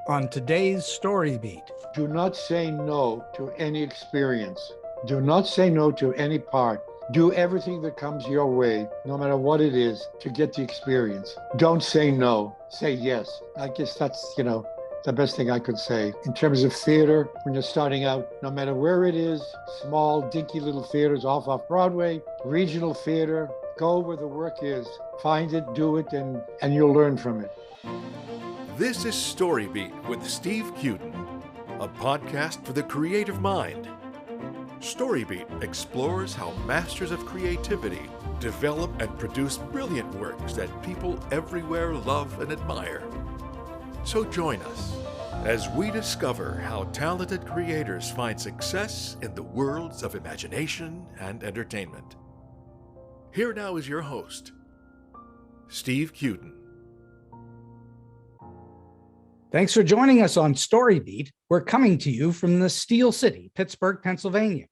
on today's Story Beat. Do not say no to any experience. Do not say no to any part. Do everything that comes your way, no matter what it is, to get the experience. Don't say no. Say yes. I guess that's, the best thing I could say. In terms of theater, when you're starting out, no matter where it is, small, dinky little theaters off-Broadway, regional theater, go where the work is. Find it, do it, and you'll learn from it. This is StoryBeat with Steve Cuden, a podcast for the creative mind. StoryBeat explores how masters of creativity develop and produce brilliant works that people everywhere love and admire. So join us as we discover how talented creators find success in the worlds of imagination and entertainment. Here now is your host, Steve Cuden. Thanks for joining us on Story Beat. We're coming to you from the Steel City, Pittsburgh, Pennsylvania.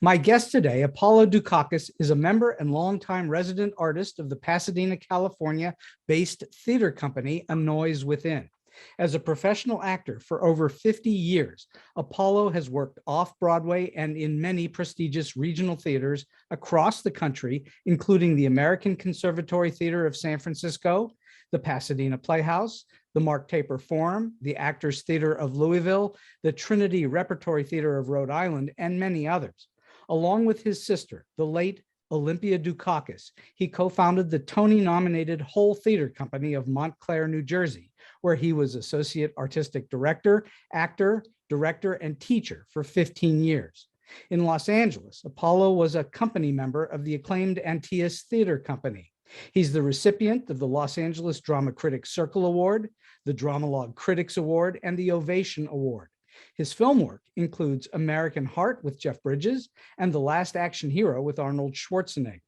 My guest today, Olympia Dukakis, is a member and longtime resident artist of the Pasadena, California-based theater company, A Noise Within. As a professional actor for over 50 years, Apollo has worked off-Broadway and in many prestigious regional theaters across the country, including the American Conservatory Theater of San Francisco, the Pasadena Playhouse, the Mark Taper Forum, the Actors Theater of Louisville, the Trinity Repertory Theater of Rhode Island, and many others. Along with his sister, the late Olympia Dukakis, he co-founded the Tony-nominated Whole Theater Company of Montclair, New Jersey, where he was associate artistic director, actor, director, and teacher for 15 years. In Los Angeles, Apollo was a company member of the acclaimed Antaeus Theater Company. He's the recipient of the Los Angeles Drama Critics Circle Award, the Dramalogue Critics Award, and the Ovation Award. His film work includes American Heart with Jeff Bridges and The Last Action Hero with Arnold Schwarzenegger.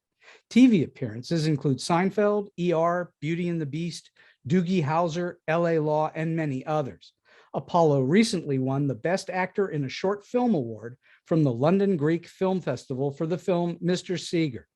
TV appearances include Seinfeld, ER, Beauty and the Beast, Doogie Howser, LA Law, and many others. Apollo recently won the Best Actor in a Short Film Award from the London Greek Film Festival for the film Mr. Seeger.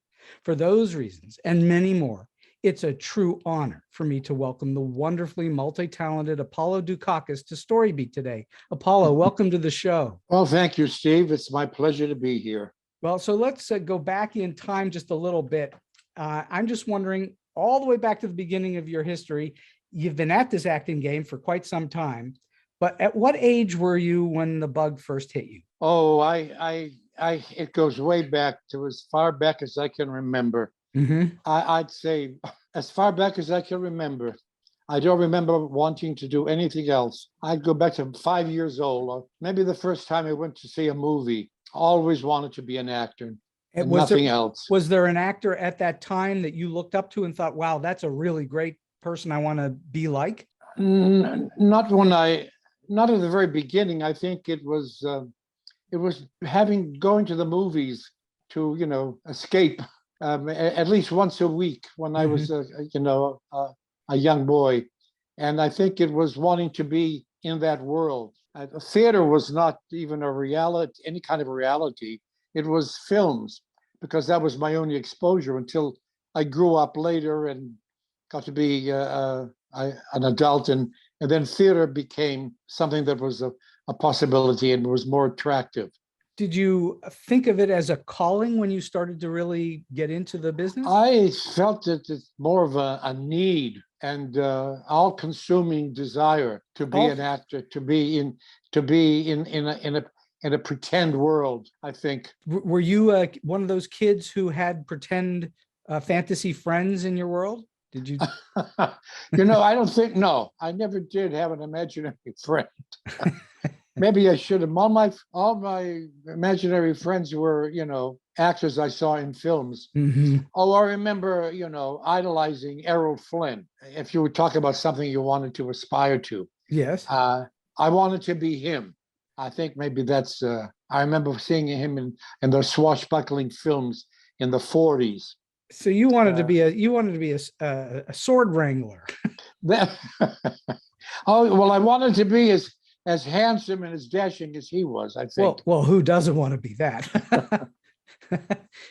For those reasons and many more, it's a true honor for me to welcome the wonderfully multi-talented Olympia Dukakis to StoryBeat today. Apollo, welcome to the show. Well, thank you, Steve. It's my pleasure to be here. Well, so let's go back in time just a little bit. I'm just wondering, all the way back to the beginning of your history, you've been at this acting game for quite some time, but at what age were you when the bug first hit you? Oh, it goes way back to as far back as I can remember. Mm-hmm. I'd say as far back as I can remember. I don't remember wanting to do anything else. I'd go back to 5 years old, or maybe the first time I went to see a movie. Always wanted to be an actor and nothing else. Was there an actor at that time that you looked up to and thought, wow, that's a really great person I want to be like? Not at the very beginning. I think it was going to the movies to, escape at least once a week when I was, a young boy. And I think it was wanting to be in that world. Theater was not even a reality, any kind of reality. It was films, because that was my only exposure until I grew up later and got to be an adult. And then theater became something that was a possibility and was more attractive. Did you think of it as a calling when you started to really get into the business? I felt that it's more of a need and all-consuming desire to be an actor, to be in a pretend world. I think. Were you one of those kids who had pretend fantasy friends in your world? Did you? I don't think. No, I never did have an imaginary friend. Maybe I should have. All my imaginary friends were, actors I saw in films. Mm-hmm. Oh, I remember, idolizing Errol Flynn. If you were talking about something you wanted to aspire to. Yes. I wanted to be him. I think maybe that's. I remember seeing him in those swashbuckling films in the 40s. So you wanted to be a sword wrangler. Oh well, I wanted to be as handsome and as dashing as he was, I think. Well, who doesn't want to be that?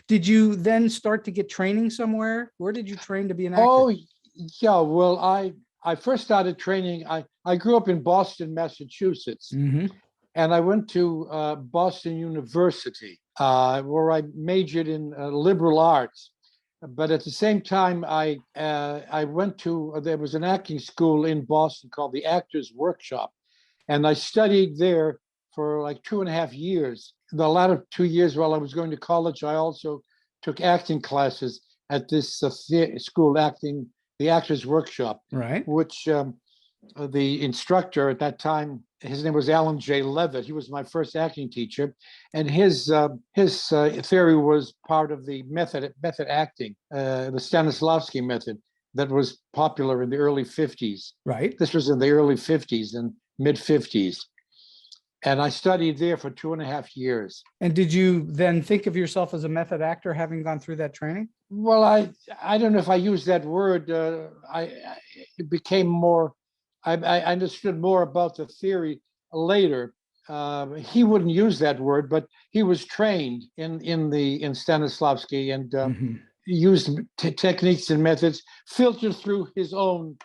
Did you then start to get training somewhere? Where did you train to be an actor? Oh, yeah. Well, I first started training. I grew up in Boston, Massachusetts, Hmm. and I went to Boston University, where I majored in liberal arts. But at the same time, I went to there was an acting school in Boston called the Actors Workshop, and I studied there for like 2.5 years. The latter 2 years while I was going to college, I also took acting classes at this school, the Actors Workshop, Right. which the instructor at that time, his name was Alan J. Levitt. He was my first acting teacher, and his theory was part of the method acting, the Stanislavski method that was popular in the early 50s. Right. This was in the early 50s and mid 50s. And I studied there for 2.5 years. And did you then think of yourself as a method actor having gone through that training? Well, I don't know if I use that word. It became more. I understood more about the theory later. He wouldn't use that word, but he was trained in Stanislavski and Mhm. used techniques and methods filtered through his own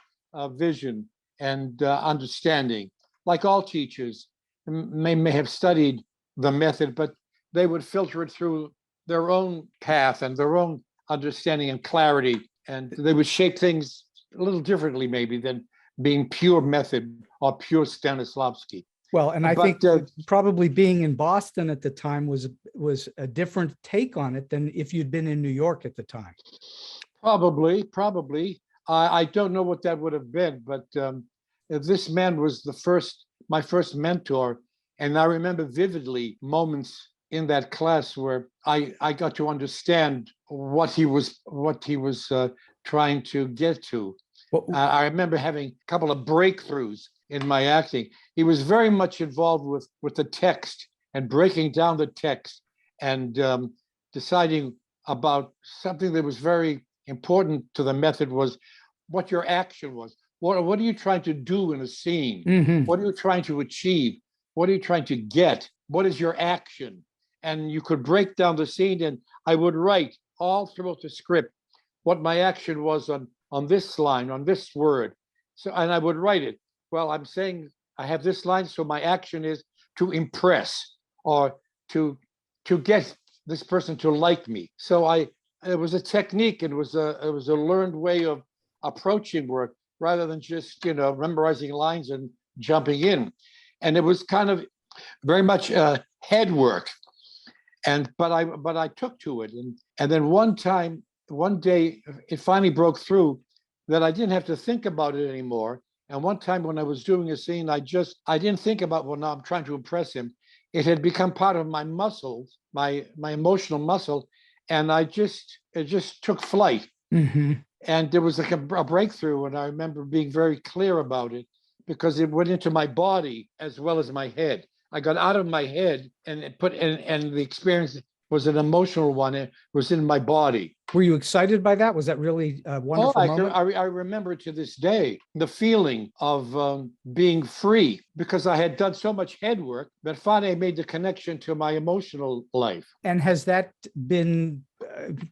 vision and understanding. Like all teachers, may have studied the method, but they would filter it through their own path and their own understanding and clarity, and they would shape things a little differently maybe than being pure method or pure Stanislavski. Well, and I But think probably being in Boston at the time was a different take on it than if you'd been in New York at the time. probably, I don't know what that would have been, but this man was my first mentor, and I remember vividly moments in that class where I got to understand what he was trying to get to. Well, I remember having a couple of breakthroughs in my acting. He was very much involved with the text and breaking down the text and deciding about something that was very important to the method was what your action was. What are you trying to do in a scene? mhm. What are you trying to achieve? What are you trying to get? What is your action? And you could break down the scene, and I would write all throughout the script what my action was on this line, on this word. So, and I would write it. Well, I'm saying I have this line, so my action is to impress or to get this person to like me. So it was a technique. It was a learned way of approaching work rather than just memorizing lines and jumping in. And it was kind of very much head work. But I took to it, and then one day, it finally broke through that I didn't have to think about it anymore. And one time when I was doing a scene, I didn't think about, well, now I'm trying to impress him. It had become part of my muscles, my emotional muscle, and it just took flight. Mhm. And there was like a breakthrough, and I remember being very clear about it because it went into my body as well as my head. I got out of my head and the experience was an emotional one. It was in my body. Were you excited by that? Was that really a wonderful moment? I remember to this day the feeling of being free because I had done so much head work that finally I made the connection to my emotional life. And has that been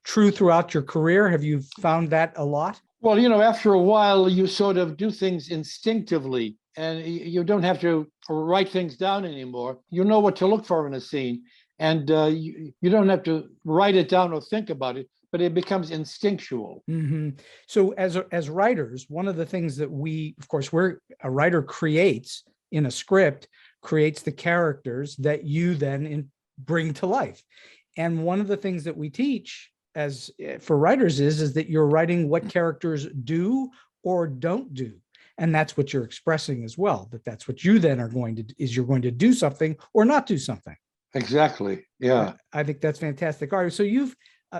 true throughout your career? Have you found that a lot? Well, after a while, you sort of do things instinctively, and you don't have to write things down anymore. You know what to look for in a scene, and you don't have to write it down or think about it, but it becomes instinctual. Mm-hmm. So as writers, one of the things that a writer creates in a script, creates the characters that you then bring to life. And one of the things that we teach for writers is that you're writing what characters do or don't do. And that's what you're expressing as well, that's what you then you're going to do something or not do something. Exactly. Yeah. I think that's fantastic. All right. So you've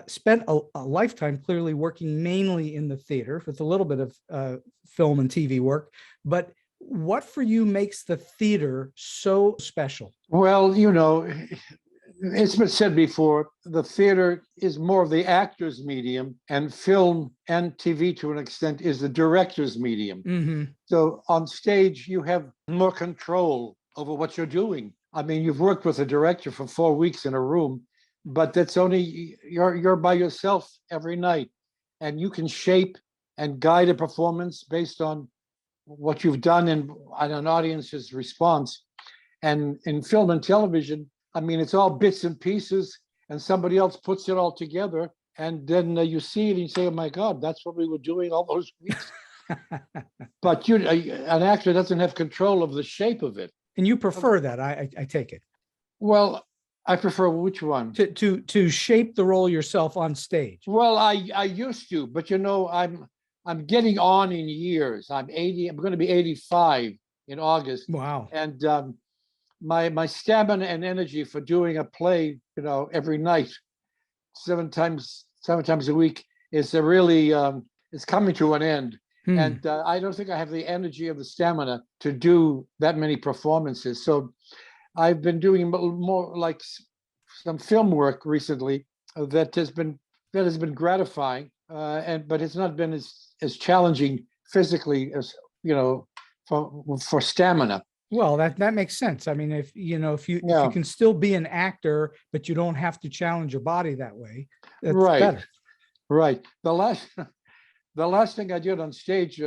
spent a lifetime clearly working mainly in the theater with a little bit of film and TV work, but what for you makes the theater so special? Well, it's been said before, the theater is more of the actor's medium, and film and TV to an extent is the director's medium. Mm-hmm. So on stage, you have more control over what you're doing. I mean, you've worked with a director for 4 weeks in a room, but that's only, you're by yourself every night, and you can shape and guide a performance based on what you've done in an audience's response. And in film and television, I mean, it's all bits and pieces, and somebody else puts it all together, and then you see it and you say, "Oh my God, that's what we were doing all those weeks." But an actor doesn't have control of the shape of it. And you prefer that, I take it. Well, I prefer which one? To shape the role yourself on stage. Well, I used to, but I'm getting on in years. I'm 80. I'm going to be 85 in August. Wow. And my stamina and energy for doing a play, every night, seven times a week, is really is coming to an end. And I don't think I have the energy or the stamina to do that many performances. So I've been doing more like some film work recently that has been gratifying, but it's not been as challenging physically as for stamina. Well, that makes sense. I mean, if you can still be an actor, but you don't have to challenge your body that way, that's better. Right. The last thing I did on stage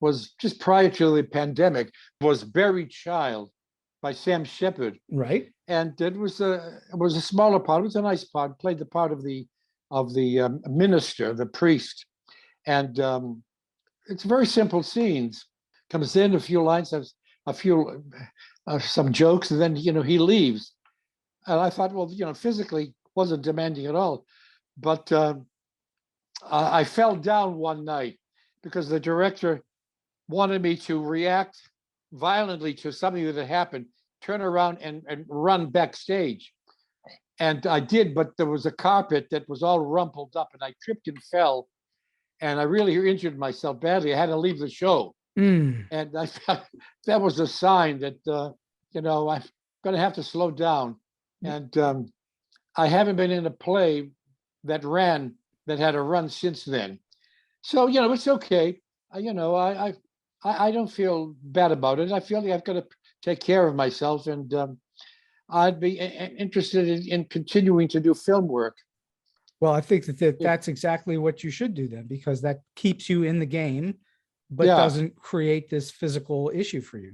was just prior to the pandemic, was Buried Child by Sam Shepard. Right. And it was a smaller part. It was a nice part. Played the part of the minister, the priest, and it's very simple scenes. Comes in, a few lines, has a few some jokes, and then he leaves. And I thought, well, physically wasn't demanding at all, but I fell down one night because the director wanted me to react violently to something that had happened, turn around and run backstage. And I did, but there was a carpet that was all rumpled up, and I tripped and fell, and I really injured myself badly. I had to leave the show. And I felt that was a sign that, I'm going to have to slow down. And I haven't been in a play that had a run since then. So, it's okay. I don't feel bad about it. I feel like I've got to take care of myself, and I'd be interested in continuing to do film work. Well, I think that's exactly what you should do then, because that keeps you in the game, but doesn't create this physical issue for you.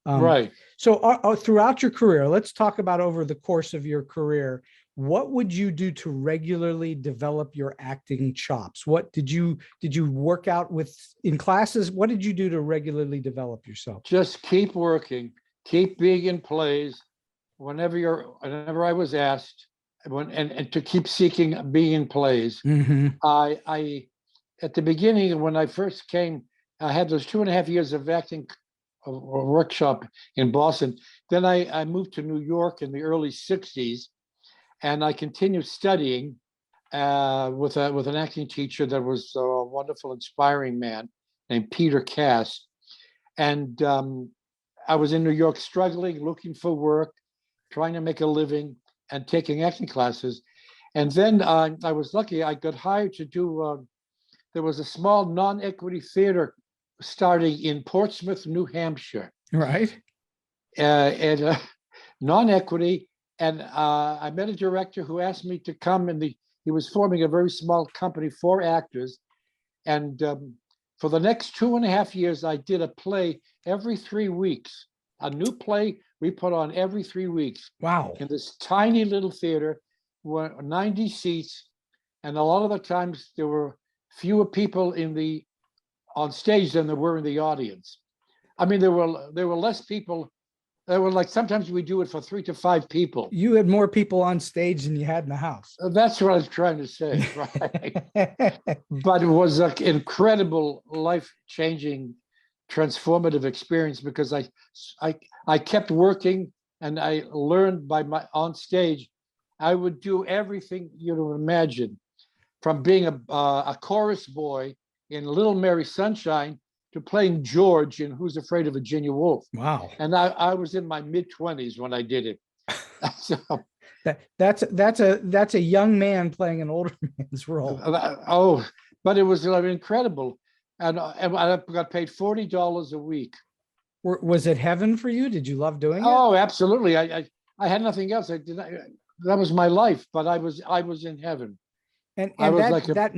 Right. So throughout your career, let's talk about over the course of your career, what would you do to regularly develop your acting chops? What did you work out with in classes? What did you do to regularly develop yourself? Just keep working, keep being in plays whenever I was asked, and to keep seeking being in plays. I at the beginning, when I first came, I had those 2.5 years of acting workshop in Boston. Then I moved to New York in the early 60s. And I continued studying with an acting teacher that was a wonderful, inspiring man named Peter Cass. And I was in New York struggling, looking for work, trying to make a living, and taking acting classes. And then I was lucky. I got hired to do, there was a small non-equity theater starting in Portsmouth, New Hampshire. Right. And non-equity. And I met a director who asked me to come, and he was forming a very small company for actors. And for the next 2.5 years, I did a play every 3 weeks, a new play we put on every 3 weeks. Wow. In this tiny little theater, were 90 seats. And a lot of the times there were fewer people on stage than there were in the audience. I mean, there were less people. There were sometimes we do it for 3 to 5 people. You had more people on stage than you had in the house. That's what I was trying to say, right? But it was an incredible, life-changing, transformative experience, because I kept working, and I learned on stage. I would do everything you'd imagine, from being a chorus boy in Little Mary Sunshine to playing George in Who's Afraid of Virginia Woolf. Wow. And I was in my mid-20s when I did it. So that's a young man playing an older man's role. But it was incredible. And I got paid $40 a week. Was it heaven for you? Did you love doing it? Oh, absolutely. I had nothing else. That was my life, but I was in heaven. And that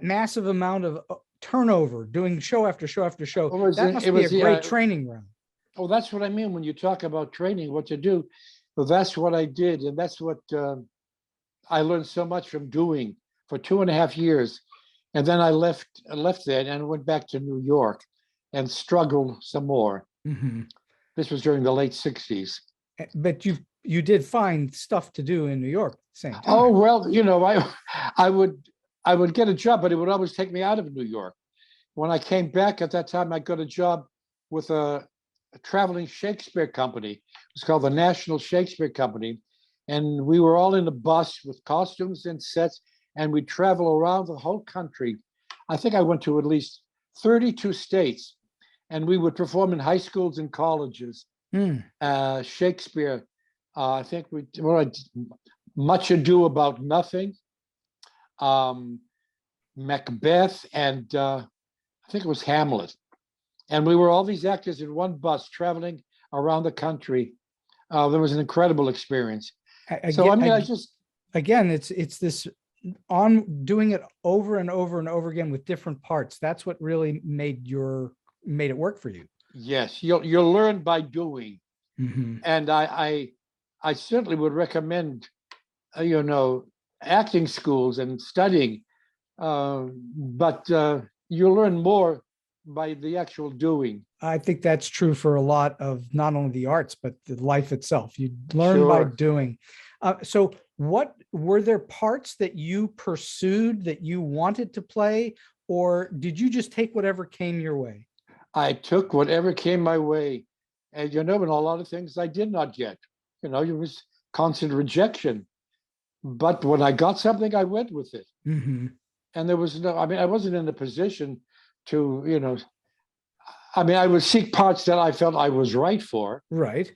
massive amount of turnover, doing show after show after show. That must it be was a the, great training ground. Oh, that's what I mean when you talk about training, what to do. Well, that's what I did, and that's what I learned so much from doing for 2.5 years. And then I left there and went back to New York and struggled some more. Mhm. This was during the late 60s. But you did find stuff to do in New York at the same time. Oh, well, I would get a job, but it would always take me out of New York. When I came back at that time, I got a job with a traveling Shakespeare company. It was called the National Shakespeare Company. And we were all in a bus with costumes and sets, and we'd travel around the whole country. I think I went to at least 32 states, and we would perform in high schools and colleges. Shakespeare, I think Much Ado About Nothing, Macbeth, and I think it was Hamlet. And we were all these actors in one bus traveling around the country. There was an incredible experience. So I mean, again, it's this on doing it over and over and over again with different parts. That's what really made it work for you. Yes, you'll learn by doing. Mm-hmm. And I certainly would recommend, acting schools and studying, but you'll learn more by the actual doing. I think that's true for a lot of not only the arts, but the life itself. You learn by doing. So what were there parts that you pursued that you wanted to play, or did you just take whatever came your way? I took whatever came my way. And, and a lot of things I did not get. It was constant rejection. But when I got something, I went with it. Mm-hmm. And there was I wasn't in a position to, I would seek parts that I felt I was right for. Right.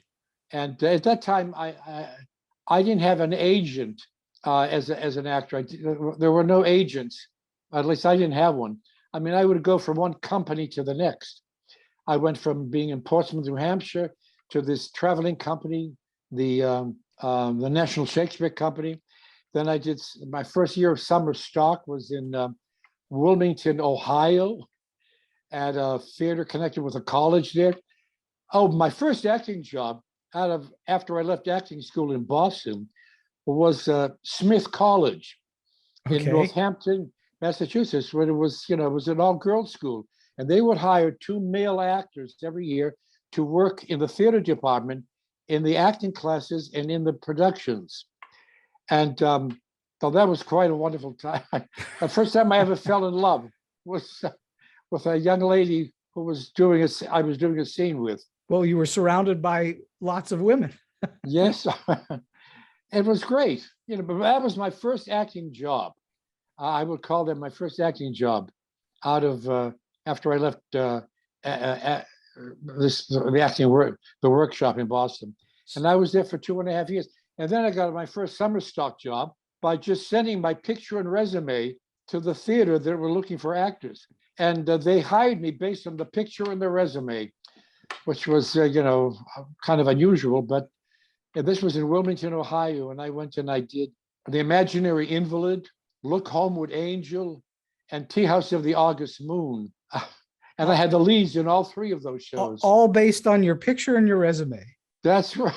And at that time, I didn't have an agent as an actor. There were no agents. At least I didn't have one. I would go from one company to the next. I went from being in Portsmouth, New Hampshire, to this traveling company, the National Shakespeare Company. Then I did my first year of summer stock was in Wilmington, Ohio, at a theater connected with a college there. Oh, my first acting job after I left acting school in Boston was Smith College in Northampton, Massachusetts, where it was an all-girls school. And they would hire 2 male actors every year to work in the theater department, in the acting classes, and in the productions. And so that was quite a wonderful time. The first time I ever fell in love was with a young lady who was I was doing a scene with. Well, you were surrounded by lots of women. Yes, it was great. But that was my first acting job. I would call that my first acting job out of after I left the workshop in Boston. And I was there for 2.5 years. And then I got my first summer stock job by just sending my picture and resume to the theater that were looking for actors. And they hired me based on the picture and the resume, which was, kind of unusual. But this was in Wilmington, Ohio. And I went and I did The Imaginary Invalid, Look Homeward Angel, and Tea House of the August Moon. And I had the leads in all 3 of those shows. All based on your picture and your resume. That's right.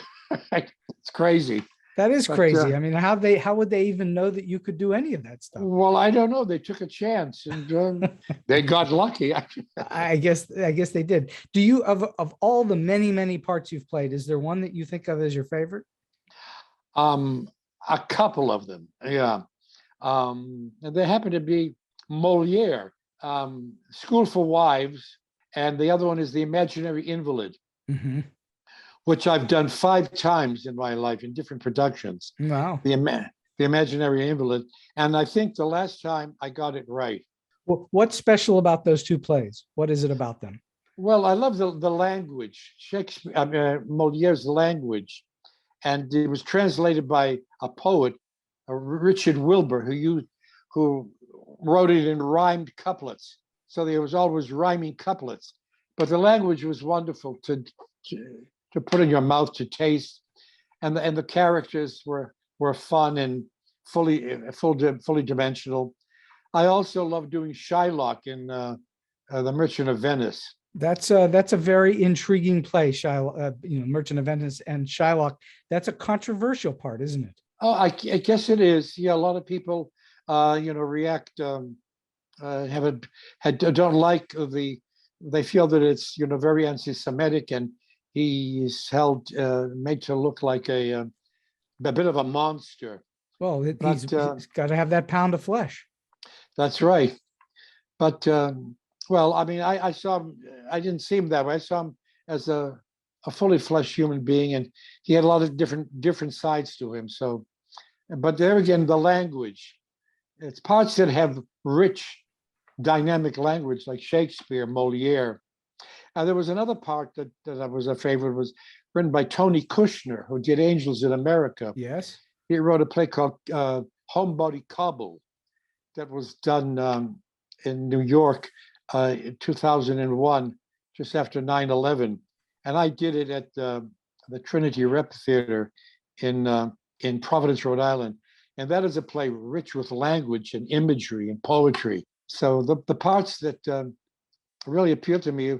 It's crazy. That is crazy. How would they even know that you could do any of that stuff? Well, I don't know. They took a chance and they got lucky. I guess they did. Do you, of all the many, many parts you've played, is there one that you think of as your favorite? A couple of them. Yeah. And they happen to be Moliere, School for Wives, and the other one is The Imaginary Invalid, mm-hmm. which I've done 5 times in my life in different productions. Wow. The Imaginary Invalid. And I think the last time I got it right. Well, what's special about those 2 plays? What is it about them? Well, I love the language, Moliere's language. And it was translated by a poet, Richard Wilbur, who wrote it in rhymed couplets. So there was always rhyming couplets. But the language was wonderful to put in your mouth, to taste. And the characters were fun and fully dimensional. I also love doing Shylock in The Merchant of Venice. That's a very intriguing play, Shylock, Merchant of Venice and Shylock. That's a controversial part, isn't it? Oh, I guess it is. Yeah, a lot of people, react, don't like they feel that it's, very anti-Semitic, and he's made to look like a bit of a monster. Well, he's But got to have that pound of flesh. that's right. But well, I mean, I saw him. I didn't see him that way. I saw him as a fully fleshed human being, and he had a lot of different sides to him. So, but there again, the language. It's parts that have rich, dynamic language like Shakespeare, Moliere. And there was another part that I was a favorite, was written by Tony Kushner, who did Angels in America. Yes. He wrote a play called Homebody Cobble that was done in New York in 2001, just after 9/11. And I did it at the Trinity Rep Theater in Providence, Rhode Island. And that is a play rich with language and imagery and poetry. So the parts that really appealed to me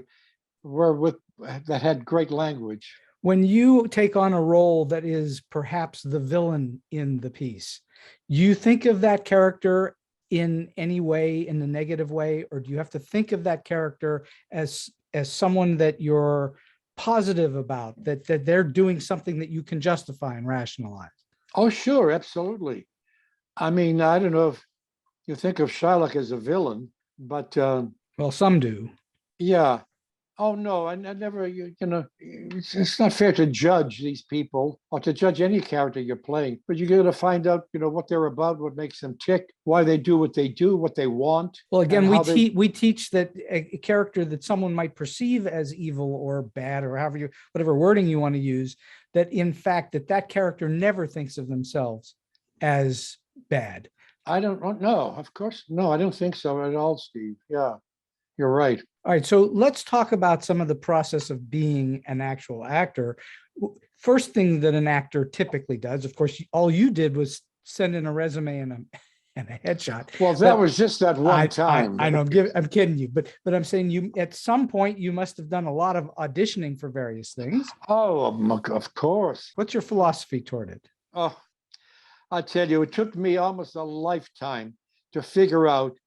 were that had great language. When you take on a role that is perhaps the villain in the piece, you think of that character in any way, in a negative way, or do you have to think of that character as someone that you're positive about, that they're doing something that you can justify and rationalize? Oh, sure, absolutely. I mean, I don't know if you think of Shylock as a villain, but Well, some do. yeah. Oh no, I never. It's not fair to judge these people or to judge any character you're playing. But you got to find out, what they're about, what makes them tick, why they do, what they want. Well, again, and we teach that a character that someone might perceive as evil or bad, or whatever wording you want to use, that in fact that character never thinks of themselves as bad. I don't know. Of course, no, I don't think so at all, Steve. Yeah, you're right. All right, so let's talk about some of the process of being an actual actor. First thing that an actor typically does, of course, all you did was send in a resume and a headshot. Well, that was just that one time. I know, I'm kidding you, but I'm saying you at some point you must have done a lot of auditioning for various things. Oh, of course. What's your philosophy toward it? Oh, I tell you, it took me almost a lifetime to figure out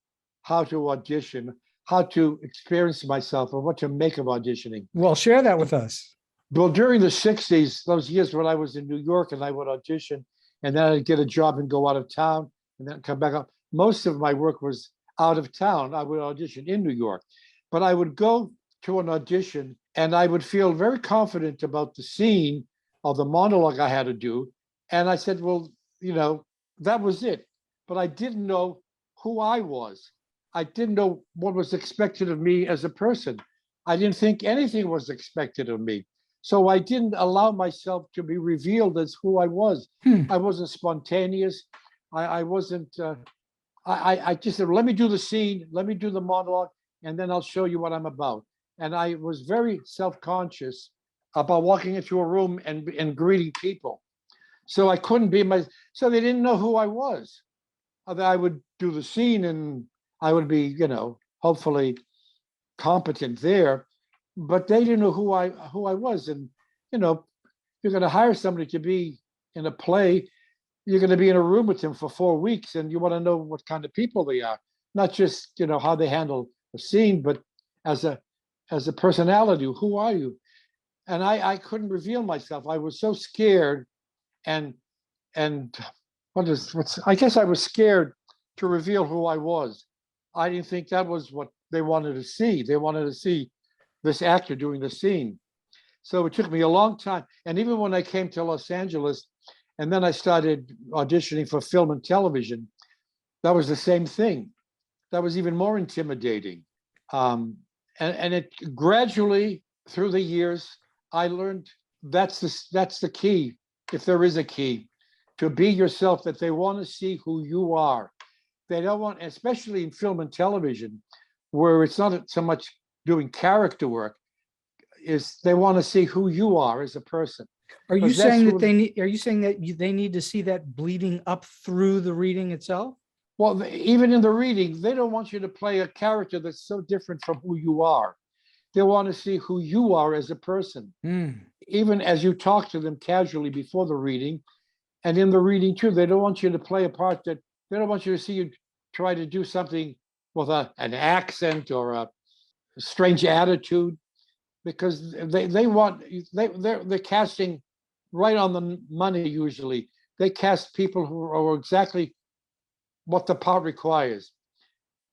how to audition, how to experience myself, and what to make of auditioning. Well, share that with us. Well, during the 60s, those years when I was in New York and I would audition, and then I'd get a job and go out of town and then come back up. Most of my work was out of town. I would audition in New York, but I would go to an audition and I would feel very confident about the scene or the monologue I had to do. And I said, well, that was it. But I didn't know who I was. I didn't know what was expected of me as a person. I didn't think anything was expected of me. So I didn't allow myself to be revealed as who I was. I wasn't spontaneous. I wasn't, I just said, let me do the scene, let me do the monologue, and then I'll show you what I'm about. And I was very self-conscious about walking into a room and greeting people. So I couldn't be so they didn't know who I was. I would do the scene and I would be, hopefully competent there, but they didn't know who I was. And, you're going to hire somebody to be in a play. You're going to be in a room with them for 4 weeks, and you want to know what kind of people they are, not just, how they handle a scene, but as a personality. Who are you? And I couldn't reveal myself. I was so scared, and I guess I was scared to reveal who I was. I didn't think that was what they wanted to see. They wanted to see this actor doing the scene. So it took me a long time. And even when I came to Los Angeles, and then I started auditioning for film and television, that was the same thing. That was even more intimidating. And it gradually, through the years, I learned that's the key, if there is a key, to be yourself, that they want to see who you are. They don't want, especially in film and television, where it's not so much doing character work, is they want to see who you are as a person. Are you saying that they need to see that bleeding up through the reading itself? Well, even in the reading, they don't want you to play a character that's so different from who you are. They want to see who you are as a person, even as you talk to them casually before the reading. And in the reading too, they don't want you to play a part that they don't want you to see you try to do something with an accent or a strange attitude, because they're casting right on the money usually. They cast people who are exactly what the part requires.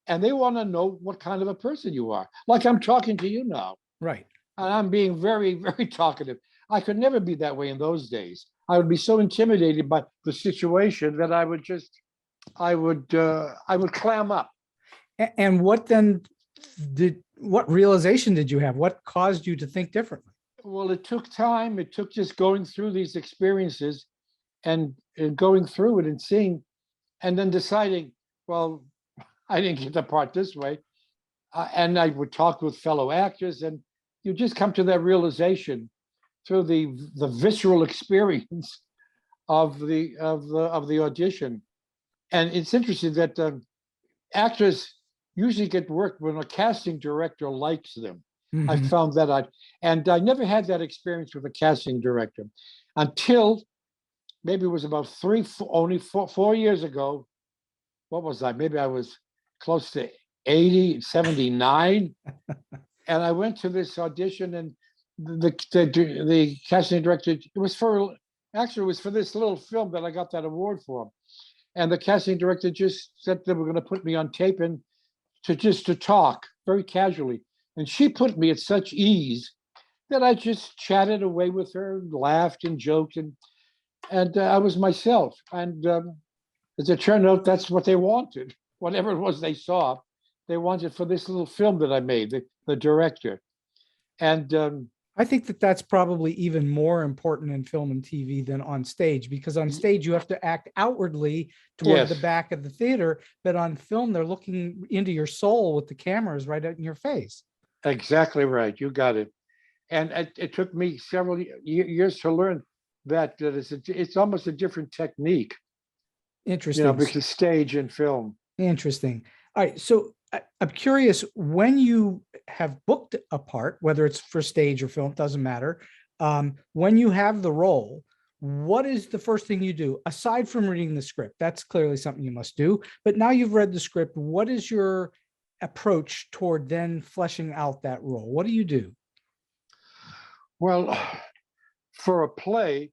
And they want to know what kind of a person you are. Like I'm talking to you now. Right. And I'm being very, very talkative. I could never be that way in those days. I would be so intimidated by the situation that I would clam up. And what then what realization did you have? What caused you to think differently? Well, it took time. It took just going through these experiences and going through it and seeing, and then deciding, well, I didn't get the part this way. And I would talk with fellow actors, and you just come to that realization through the visceral experience of the audition. And it's interesting that actors usually get work when a casting director likes them. I found that out. And I never had that experience with a casting director until maybe it was about 4 years ago. What was I? Maybe I was close to 80, 79. And I went to this audition, and the casting director, it was for this little film that I got that award for. And the casting director just said they were going to put me on tape and to talk very casually. And she put me at such ease that I just chatted away with her, laughed and joked, and I was myself. And as it turned out, that's what they wanted. Whatever it was they saw, they wanted for this little film that I made, the director. And I think that's probably even more important in film and TV than on stage, because on stage you have to act outwardly toward the back of the theater, but on film they're looking into your soul with the cameras right in your face. Exactly right. You got it. And it took me several years to learn that it's almost a different technique. Interesting. Because stage and film. Interesting. All right. So I'm curious, when you have booked a part, whether it's for stage or film, doesn't matter. When you have the role, what is the first thing you do aside from reading the script? That's clearly something you must do. But now you've read the script, what is your approach toward then fleshing out that role? What do you do? Well, for a play,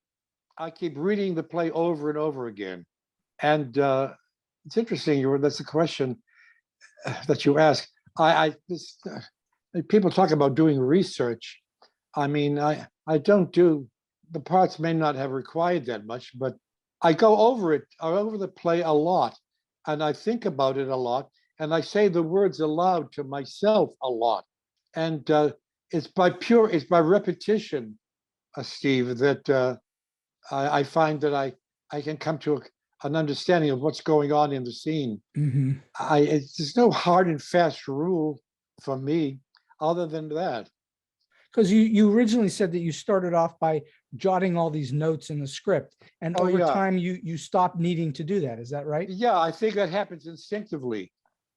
I keep reading the play over and over again. And it's interesting, that's a question that you ask. People talk about doing research. I mean, I don't do, the parts may not have required that much, but I go over the play a lot, and I think about it a lot, and I say the words aloud to myself a lot. And it's by repetition, Steve, that I find that I can come to an understanding of what's going on in the scene. There's no hard and fast rule for me other than that. Because you originally said that you started off by jotting all these notes in the script, and over time you stopped needing to do that. Is that right? Yeah, I think that happens instinctively.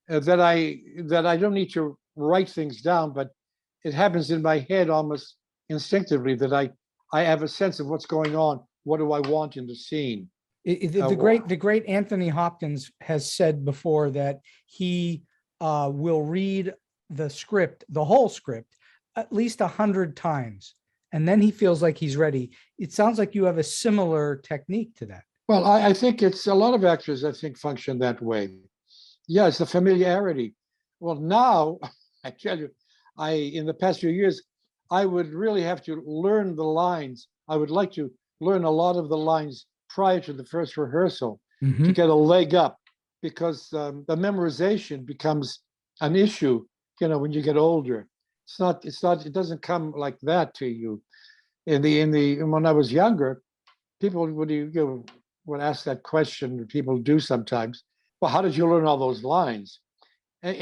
That I don't need to write things down, but it happens in my head almost instinctively that I have a sense of what's going on. What do I want in the scene? The great Anthony Hopkins has said before that he will read the script, the whole script, at least 100 times, and then he feels like he's ready. It sounds like you have a similar technique to that. Well, I think it's a lot of actors, I think, function that way. Yeah, it's the familiarity. Well, now, I tell you, in the past few years, I would really have to learn the lines. I would like to learn a lot of the lines prior to the first rehearsal to get a leg up, because the memorization becomes an issue, when you get older. It doesn't come like that to you. When I was younger, people would ask that question, people do sometimes. Well, how did you learn all those lines? And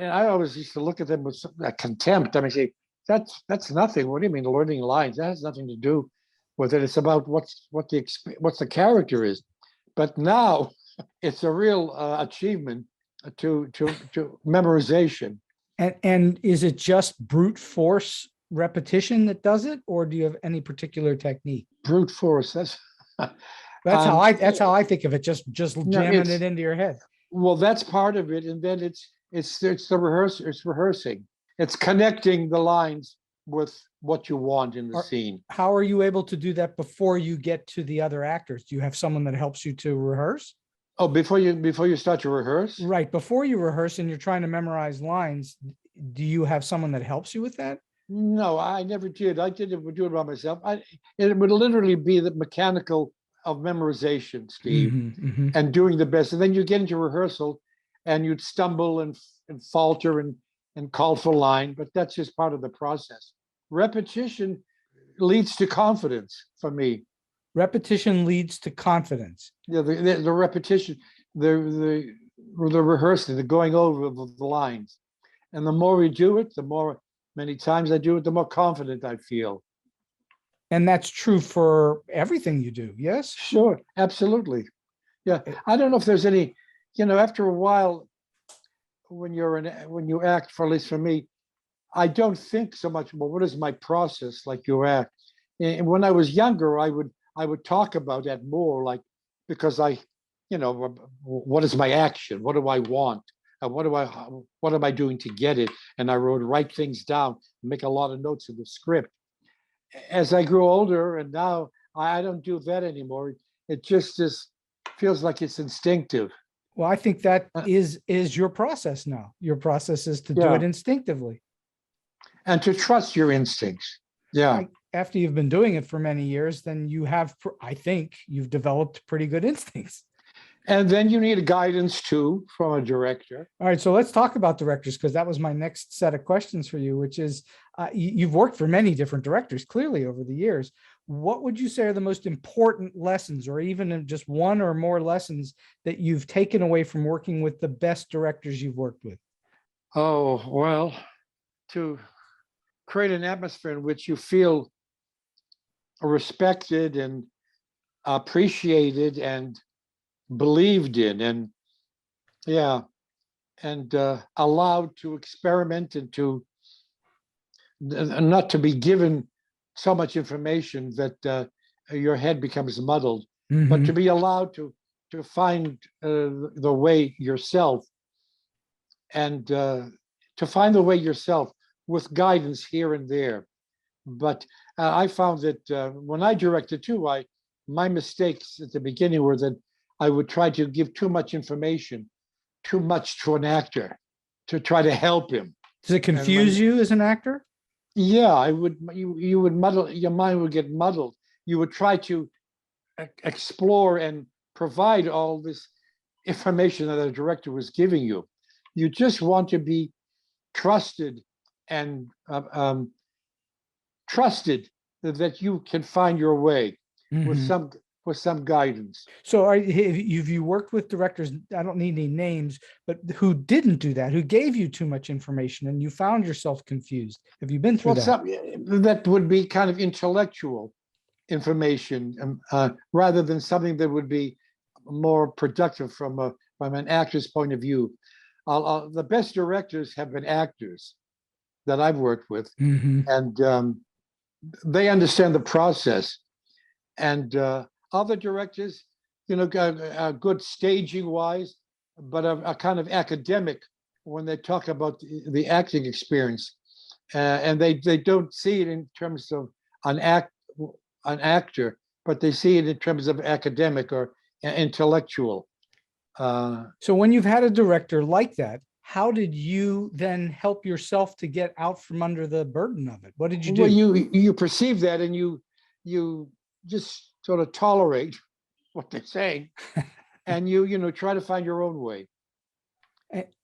I always used to look at them with contempt. I mean, say, that's nothing. What do you mean learning lines? That has nothing to do with it. It's about what the character is. But now it's a real achievement to memorization. And is it just brute force repetition that does it, or do you have any particular technique? Brute force. That's That's how I think of it. Just jamming it's- it into your head. well, that's part of it, and then it's the rehearse. It's rehearsing. It's connecting the lines with what you want in the scene. How are you able to do that before you get to the other actors? Do you have someone that helps you to rehearse? Oh, before you start to rehearse? Right. Before you rehearse and you're trying to memorize lines, do you have someone that helps you with that? No, I never did. I do it by myself. It would literally be the mechanical of memorization, Steve, and doing the best. And then you get into rehearsal and you'd stumble and falter and call for line, but that's just part of the process. Repetition leads to confidence for me. Repetition leads to confidence. Yeah, the repetition, the rehearsing, the going over of the lines. And the more we do it, many times I do it, the more confident I feel. And that's true for everything you do, yes? Sure, absolutely. Yeah, I don't know if there's any, after a while, when you act, for at least for me, I don't think so much about what is my process like you act. And when I was younger, I would talk about that more, like, because what is my action? What do I want? What am I doing to get it? And I would write things down, make a lot of notes of the script. As I grew older, and now I don't do that anymore. It just feels like it's instinctive. Well, I think that is your process now. Your process is to do it instinctively. And to trust your instincts. Yeah. After you've been doing it for many years, then I think you've developed pretty good instincts. And then you need a guidance too from a director. All right, so let's talk about directors, because that was my next set of questions for you, which is you've worked for many different directors clearly over the years. What would you say are the most important lessons, or even just one or more lessons that you've taken away from working with the best directors you've worked with? Oh, well, to create an atmosphere in which you feel respected and appreciated and believed in, and allowed to experiment, and to not to be given so much information that your head becomes muddled, but to be allowed to find the way yourself, and to find the way yourself with guidance here and there. But I found that when I directed too, my mistakes at the beginning were that I would try to give too much information, too much to an actor, to try to help him. Does it confuse you as an actor? Yeah, I would. You would muddle. Your mind would get muddled. You would try to explore and provide all this information that the director was giving you. You just want to be trusted and trusted that you can find your way with some guidance. So have you worked with directors, I don't need any names, but who didn't do that, who gave you too much information and you found yourself confused? Have you been through that? That would be kind of intellectual information rather than something that would be more productive from an actor's point of view. The best directors have been actors that I've worked with, and they understand the process. And other directors, are good staging wise, but are kind of academic when they talk about the acting experience, and they don't see it in terms of an actor, but they see it in terms of academic or intellectual. So when you've had a director like that, how did you then help yourself to get out from under the burden of it? What did you do? Well, you perceive that, and you just sort of tolerate what they're saying, and you try to find your own way.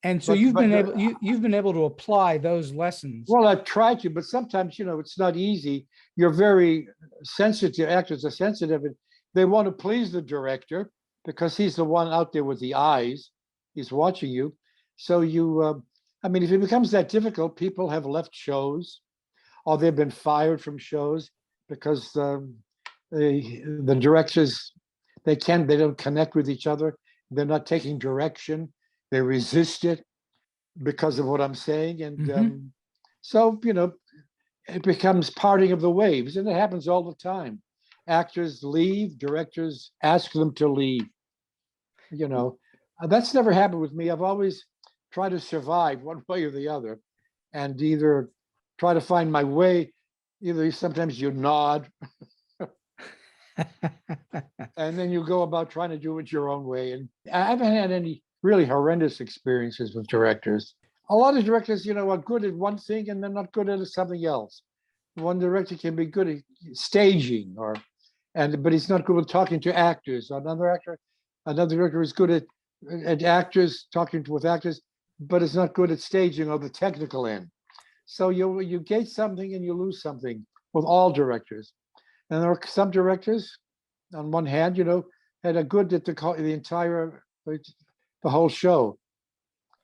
And so you've been able to apply those lessons. Well, I've tried to, but sometimes it's not easy. You're very sensitive. Actors are sensitive, and they want to please the director because he's the one out there with the eyes. He's watching you. So if it becomes that difficult, people have left shows, or they've been fired from shows because the directors they don't connect with each other, They're not taking direction. They resist it because of what I'm saying. And so, it becomes parting of the waves. And it happens all the time. Actors leave, directors ask them to leave. That's never happened with me. I've always tried to survive one way or the other and either try to find my way. Either sometimes you nod and then you go about trying to do it your own way. And I haven't had any really horrendous experiences with directors. A lot of directors, are good at one thing and they're not good at something else. One director can be good at staging, but he's not good with talking to actors. Another director is good at actors, with actors, but is not good at staging or the technical end. So you get something and you lose something with all directors. And there are some directors, on one hand, that are good at the whole show.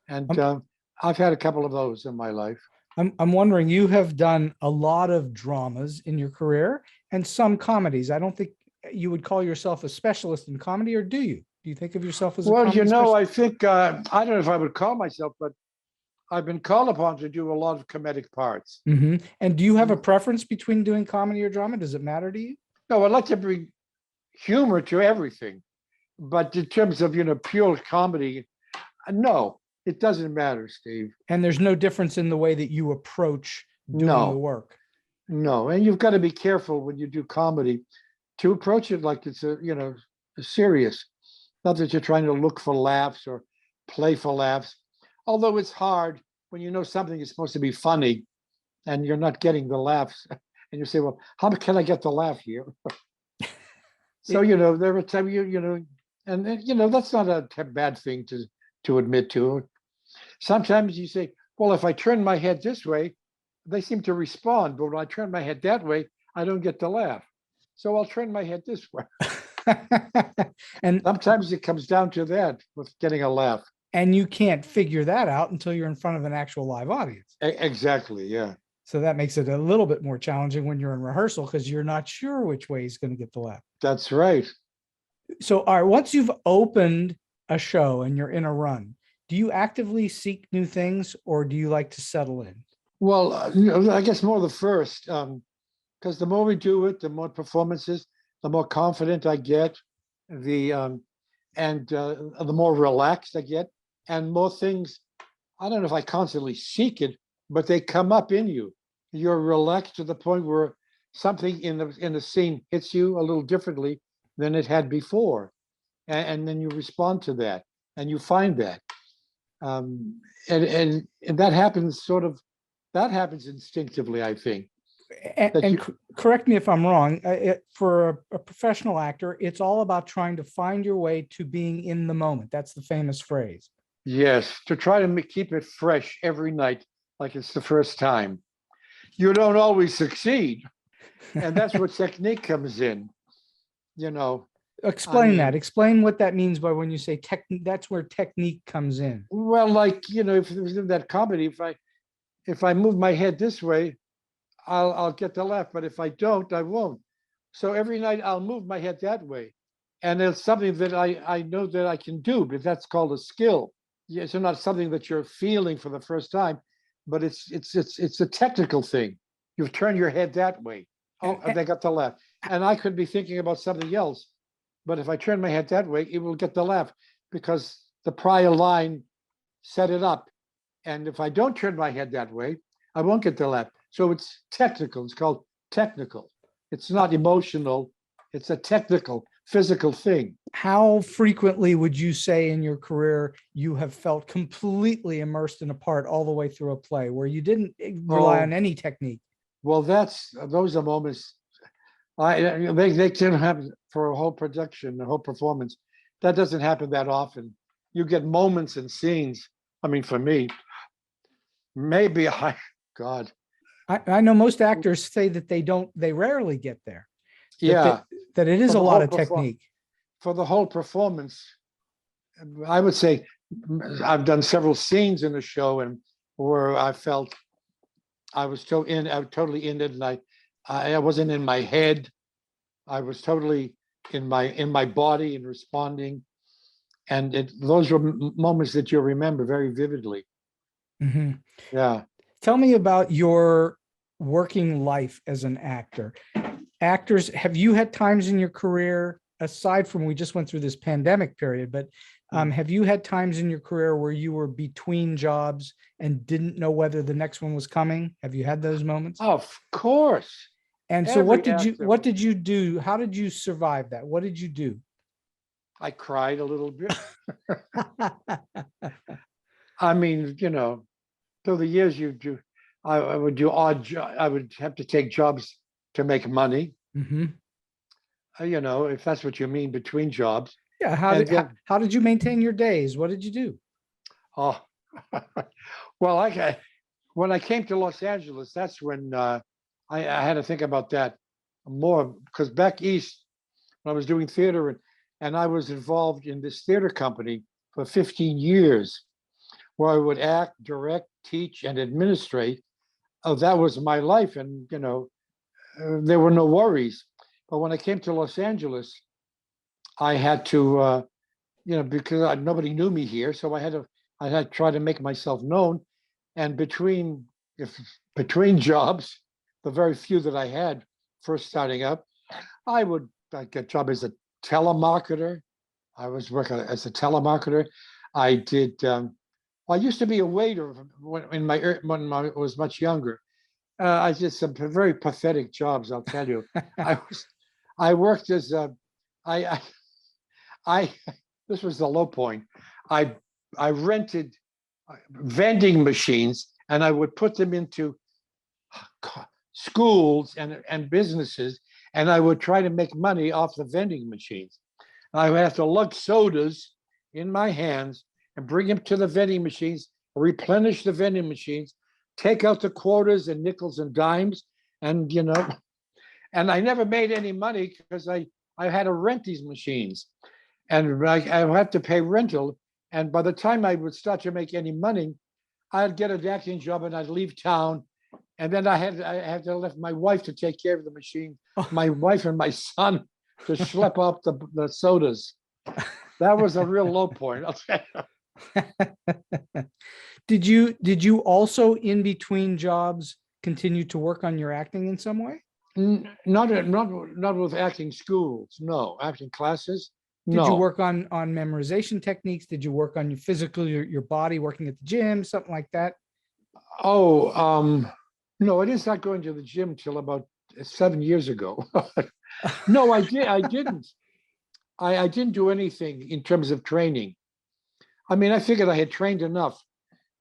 And I've had a couple of those in my life. I'm wondering, you have done a lot of dramas in your career and some comedies. I don't think you would call yourself a specialist in comedy, or do you? Do you think of yourself as a comedy specialist? I think, I don't know if I would call myself, but I've been called upon to do a lot of comedic parts. And do you have a preference between doing comedy or drama? Does it matter to you? No, I'd like to bring humor to everything. But in terms of, pure comedy, no, it doesn't matter, Steve. And there's no difference in the way that you approach doing the work? No, and you've got to be careful when you do comedy to approach it like it's serious. Not that you're trying to look for laughs or play for laughs. Although it's hard when something is supposed to be funny and you're not getting the laughs. And you say, well, how can I get the laugh here? So, there are times, and that's not a bad thing to admit to. Sometimes you say, well, if I turn my head this way, they seem to respond. But when I turn my head that way, I don't get the laugh. So I'll turn my head this way. And sometimes it comes down to that with getting a laugh. And you can't figure that out until you're in front of an actual live audience. Exactly, yeah. So that makes it a little bit more challenging when you're in rehearsal because you're not sure which way he's going to get the laugh. That's right. So, all right, once you've opened a show and you're in a run, do you actively seek new things or do you like to settle in? Well, I guess more the first, because the more we do it, the more performances, the more confident I get, the more relaxed I get, and more things. I don't know if I constantly seek it, but they come up in you. You're relaxed to the point where something in the scene hits you a little differently than it had before, and then you respond to that, and you find that, and that happens that happens instinctively, I think. And correct me if I'm wrong. For a professional actor, it's all about trying to find your way to being in the moment. That's the famous phrase. Yes, to try to keep it fresh every night, like it's the first time. You don't always succeed, and that's where technique comes in. Explain that. Explain what that means by when you say that's where technique comes in. Well, like if it was in that comedy, if I move my head this way, I'll get the laugh, but if I don't, I won't. So every night I'll move my head that way, and it's something that I know that I can do, but that's called a skill. It's not something that you're feeling for the first time, but it's a technical thing. You've turned your head that way. Oh, they got the laugh, and I could be thinking about something else, but if I turn my head that way, it will get the laugh because the prior line set it up. And if I don't turn my head that way, I won't get the laugh. So it's technical. It's called technical. It's not emotional. It's a technical, physical thing. How frequently would you say in your career you have felt completely immersed in a part all the way through a play where you didn't rely on any technique? Well, those are moments. They can happen for a whole production, a whole performance. That doesn't happen that often. You get moments and scenes. I mean, for me, maybe God. I know most actors say that they rarely get there. Yeah. That it is a lot of technique. For the whole performance, I would say I've done several scenes in the show and where I felt I was totally in it, and I wasn't in my head. I was totally in my body and responding. And those were moments that you'll remember very vividly. Mhm. Yeah. Tell me about your working life as an actor. Actors, have you had times in your career, aside from we just went through this pandemic period, but have you had times in your career where you were between jobs and didn't know whether the next one was coming? Have you had those moments? Of course. And so Every actor what would. did you do? How did you survive that? What did you do? I cried a little bit. I mean, through the years I would do I would have to take jobs to make money, Mhm. if that's what you mean, between jobs. Yeah. And then, How did you maintain your days? What did you do? oh, well, when I came to Los Angeles, that's when I had to think about that more, because back east, when I was doing theater and I was involved in this theater company for 15 years, where I would act, direct, teach, and administrate. Oh, that was my life, and there were no worries. But when I came to Los Angeles, I had to, because nobody knew me here, so I had to try to make myself known. And between jobs, the very few that I had first starting up, I'd get a job as a telemarketer. I was working as a telemarketer. I did. I used to be a waiter when I was much younger. I did some very pathetic jobs, I'll tell you. I worked as a, I, I, this was the low point. I, I rented vending machines and I would put them into schools and businesses, and I would try to make money off the vending machines. I would have to lug sodas in my hands and bring them to the vending machines, replenish the vending machines, take out the quarters and nickels and dimes, and and I never made any money because I had to rent these machines, and I had to pay rental. And by the time I would start to make any money, I'd get an acting job and I'd leave town, and then I had to left my wife to take care of the machine, my wife and my son to schlep up the sodas. That was a real low point. I'll tell you. Did you also in between jobs continue to work on your acting in some way? Not with acting schools. No, acting classes. Did you No. work on memorization techniques? Did you work on your physical, your body, working at the gym, something like that? Oh, no, I didn't start going to the gym till about 7 years ago. No, I didn't. I didn't do anything in terms of training. I mean, I figured I had trained enough,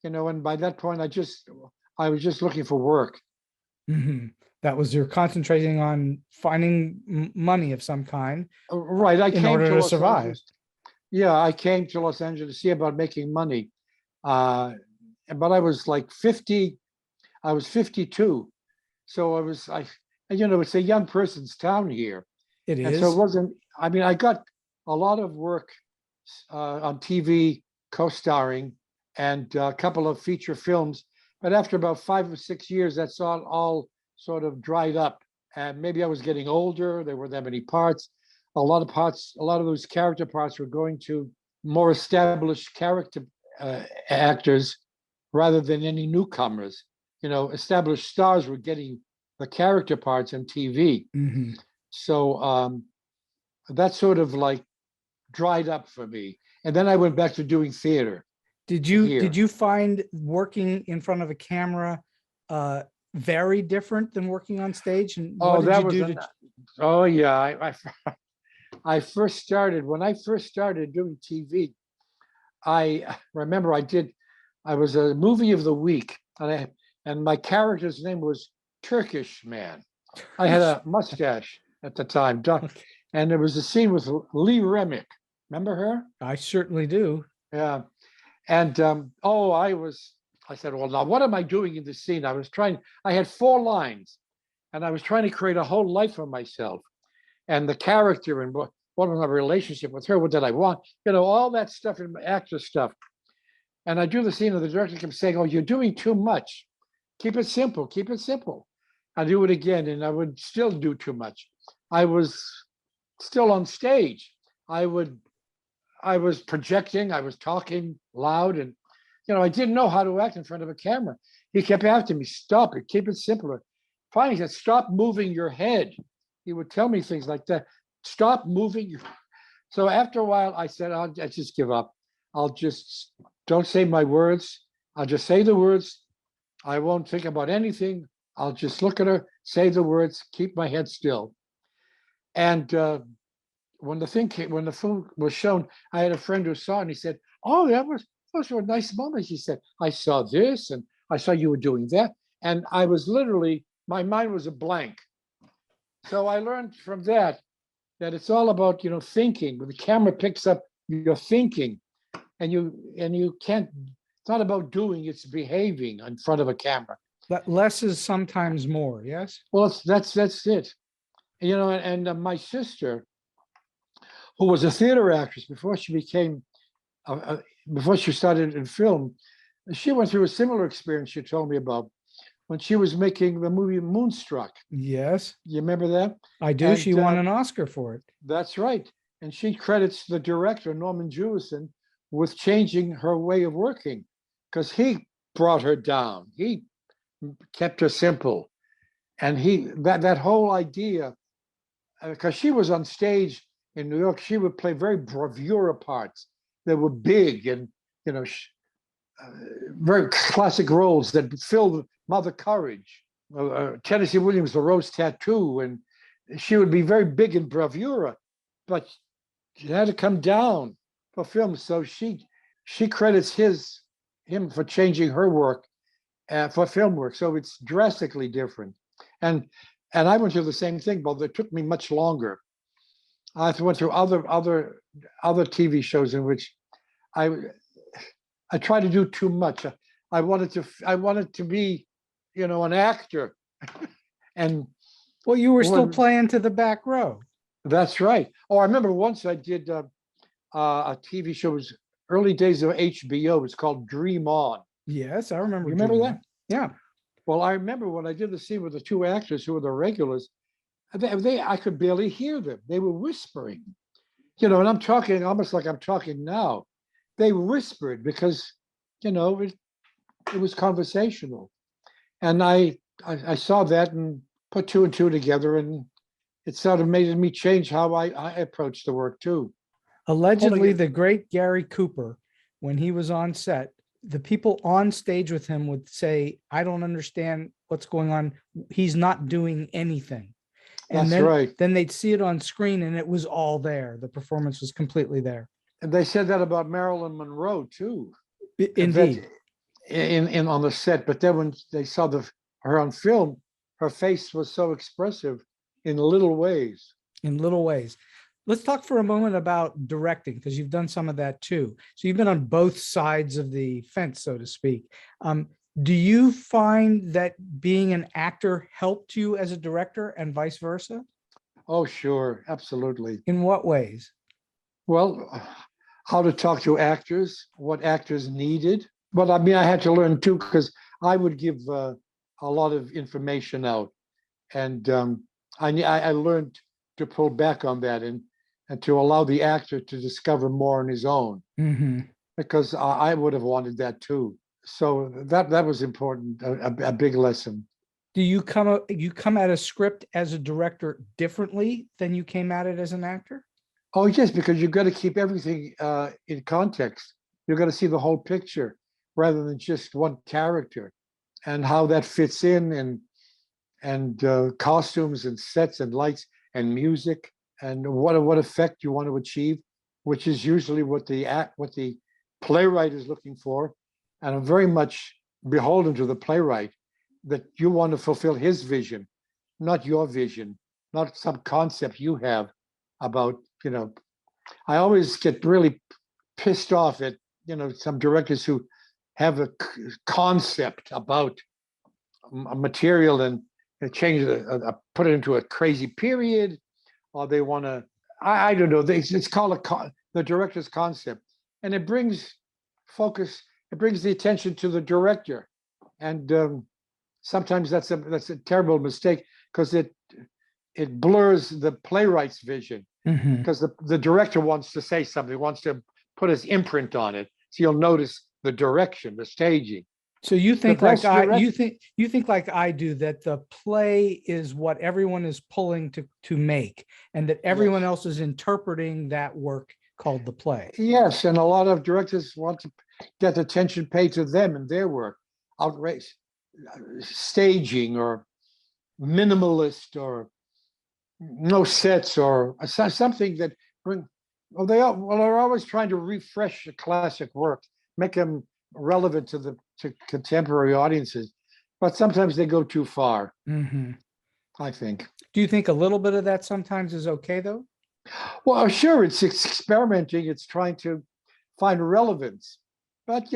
and by that point, I was just looking for work. Mhm. That was you're concentrating on finding money of some kind Right. I in came order to to Los survive. Angeles. Yeah, I came to Los Angeles to see about making money. Uh, but I was like 50, I was 52. So it's a young person's town here. It And so it is. wasn't, I mean, I got a lot of work on TV, co-starring, and a couple of feature films. But after about 5 or 6 years, that's all sort of dried up. And maybe I was getting older. There weren't that many parts. A lot of those character parts were going to more established character actors rather than any newcomers. Established stars were getting the character parts on TV. Mhm. So that sort of like dried up for me. And then I went back to doing theater Did here. you find working in front of a camera very different than working on stage? And Oh, what did that you was do an, to oh yeah. I first started when I first started doing TV. I remember I was a movie of the week, and my character's name was Turkish Man. I had a mustache at the time, Okay. and there was a scene with Lee Remick. Remember her? I certainly do. Yeah. And I said, well, now what am I doing in this scene? I had 4 lines, and I was trying to create a whole life for myself, and the character, and what was my relationship with her? What did I want? All that stuff in my actor stuff. And I do the scene, and the director kept saying, oh, you're doing too much. Keep it simple. Keep it simple. I do it again, and I would still do too much. I was still on stage. I would I was projecting, I was talking loud, and I didn't know how to act in front of a camera. He kept asking me, stop it, keep it simpler. Finally, he said, stop moving your head. He would tell me things like that. Stop moving your. So after a while, I said, I just give up. I'll just don't say my words. I'll just say the words. I won't think about anything. I'll just look at her, say the words, keep my head still. And when the film was shown, I had a friend who saw it, and he said, "Oh, those were nice moments." He said, "I saw this, and I saw you were doing that," and I was literally, my mind was a blank. So I learned from that it's all about thinking. When the camera picks up your thinking, and you can't. It's not about doing; it's behaving in front of a camera. That less is sometimes more. Yes. Well, that's it. And my sister, who was a theater actress before she became, before she started in film, she went through a similar experience she told me about when she was making the movie Moonstruck. Yes. You remember that? I do. And, She won an Oscar for it. That's right. And she credits the director, Norman Jewison, with changing her way of working because he brought her down. He kept her simple. And that whole idea, because she was on stage in New York, she would play very bravura parts that were big and, very classic roles that filled Mother Courage. Tennessee Williams, The Rose Tattoo, and she would be very big in bravura, but she had to come down for film. So she credits him for changing her work for film work. So it's drastically different. And I went through the same thing, but it took me much longer. I went through other TV shows in which I tried to do too much. I wanted to be, an actor. And well, you were still playing to the back row. That's right. Oh, I remember once I did a TV show. It was early days of HBO. It was called Dream On. Yes, I remember. You remember that? Yeah. Well, I remember when I did the scene with the two actors who were the regulars. I could barely hear them. They were whispering, and I'm talking almost like I'm talking now. They whispered because, it was conversational. And I saw that and put two and two together, and it sort of made me change how I approach the work too. Allegedly, the great Gary Cooper, when he was on set, the people on stage with him would say, "I don't understand what's going on. He's not doing anything." And That's right. Then they'd see it on screen and it was all there. The performance was completely there. And they said that about Marilyn Monroe too. Indeed. In on the set. But then when they saw her on film, her face was so expressive in little ways. In little ways. Let's talk for a moment about directing, because you've done some of that too. So you've been on both sides of the fence, so to speak. Do you find that being an actor helped you as a director and vice versa? Oh, sure. Absolutely. In what ways? Well, how to talk to actors, what actors needed. But I mean, I had to learn too, because I would give a lot of information out. And I learned to pull back on that and to allow the actor to discover more on his own. Mm-hmm. Because I would have wanted that too. So that was important, a big lesson. Do you come at a script as a director differently than you came at it as an actor? Oh, yes, because you've got to keep everything in context. You've got to see the whole picture rather than just one character and how that fits in and costumes and sets and lights and music and what effect you want to achieve, which is usually what the playwright is looking for. And I'm very much beholden to the playwright that you want to fulfill his vision, not your vision, not some concept you have about, I always get really pissed off at, some directors who have a concept about a material and change it, put it into a crazy period, or they want to, I don't know, it's called the director's concept. And it brings focus. It brings the attention to the director, and sometimes that's a terrible mistake because it blurs the playwright's vision Mhm. because the director wants to say something, wants to put his imprint on it. So you'll notice the direction, the staging. So you The think like best direct, you think like I do that the play is what everyone is pulling to make, and that everyone yes. else is interpreting that work called the play. Yes, and a lot of directors want to get attention paid to them and their work. Outrageous staging or minimalist or no sets or something that bring. Well, they're always trying to refresh a classic work, make them relevant to contemporary audiences, but sometimes they go too far. Mhm. I think. Do you think a little bit of that sometimes is okay though? Well, sure, it's experimenting. It's trying to find relevance, but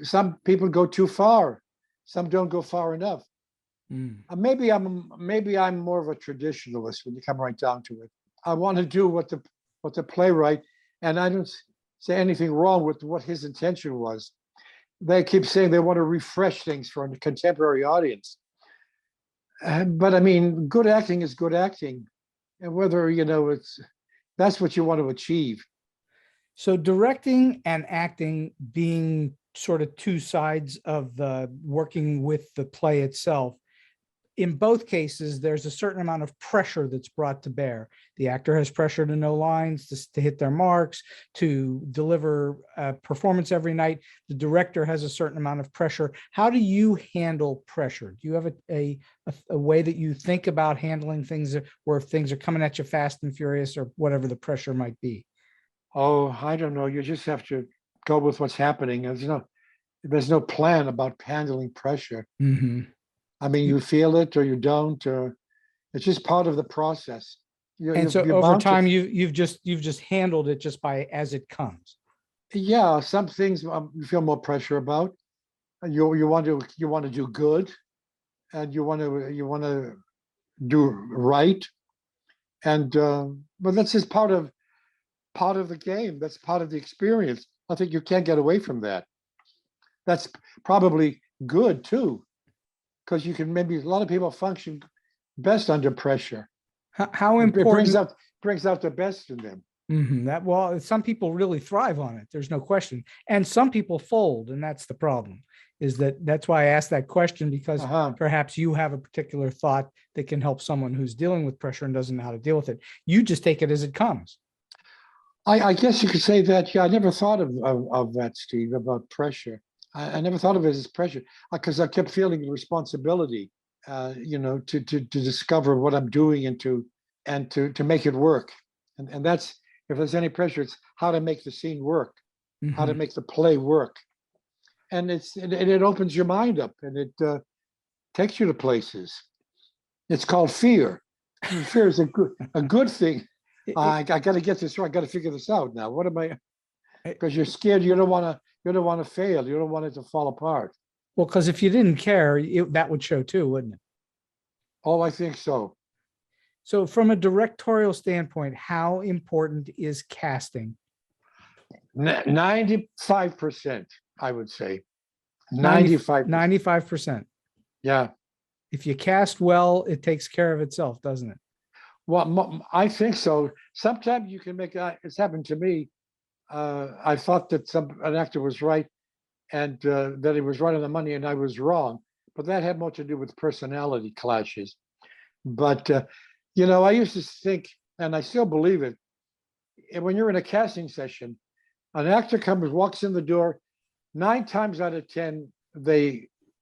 some people go too far. Some don't go far enough. Mm. Maybe I'm more of a traditionalist when you come right down to it. I want to do what the playwright, and I don't say anything wrong with what his intention was. They keep saying they want to refresh things for a contemporary audience. But I mean, good acting is good acting, and whether that's what you want to achieve. So directing and acting being sort of two sides of the working with the play itself, in both cases, there's a certain amount of pressure that's brought to bear. The actor has pressure to know lines, to hit their marks, to deliver a performance every night. The director has a certain amount of pressure. How do you handle pressure? Do you have a way that you think about handling things where things are coming at you fast and furious or whatever the pressure might be? Oh, I don't know. You just have to go with what's happening. There's no plan about handling pressure. Mm-hmm. I mean, you feel it or you don't, or it's just part of the process. And so You're over bound to, time, you've just handled it just by as it comes. yeah, some things you feel more pressure about. You want to do good, and you want to do right, and but that's just part of the game. That's part of the experience. I think you can't get away from that. That's probably good too, because you can maybe a lot of people function best under pressure. How It important brings out the best in them. That well, some people really thrive on it. There's no question, and some people fold, and that's the problem. That's why I asked that question, because perhaps you have a particular thought that can help someone who's dealing with pressure and doesn't know how to deal with it. You just take it as it comes. I guess you could say that. Yeah, I never thought of that, Steve, about pressure. I never thought of it as pressure because I kept feeling the responsibility, to discover what I'm doing and to make it work. And that's, if there's any pressure, it's how to make the scene work, how to Mhm. make the play work. And it opens your mind up and it takes you to places. It's called fear. Fear is a good thing. I got to get this right. I got to figure this out now. What am I? Because you're scared. You don't want to fail. You don't want it to fall apart. Well, because if you didn't care, that would show too, wouldn't it? Oh, I think so. So from a directorial standpoint, how important is casting? 95%, I would say. 95%. 95%. Yeah. If you cast well, it takes care of itself, doesn't it? Well, I think so. Sometimes you can make it's happened to me. I thought that an actor was right and that he was right on the money and I was wrong. But that had more to do with personality clashes. But, I used to think, and I still believe it, when you're in a casting session, an actor walks in the door, 9 times out of 10,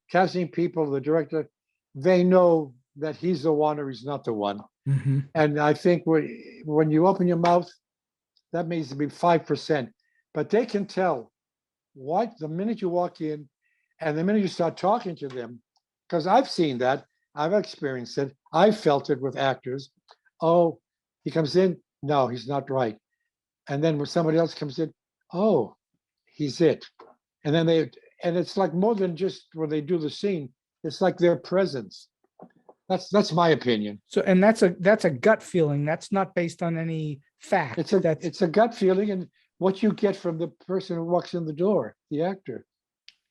casting people, the director, they know that he's the one or he's not the one. Mm-hmm. And I think when you open your mouth, that means to be 5%. But they can tell what the minute you walk in and the minute you start talking to them, because I've seen that, I've experienced it, I've felt it with actors. Oh, he comes in, no, he's not right. And then when somebody else comes in, oh, he's it. And then and it's like more than just when they do the scene, it's like their presence. That's my opinion. So, and that's a gut feeling. That's not based on any fact. It's a gut feeling and what you get from the person who walks in the door, the actor.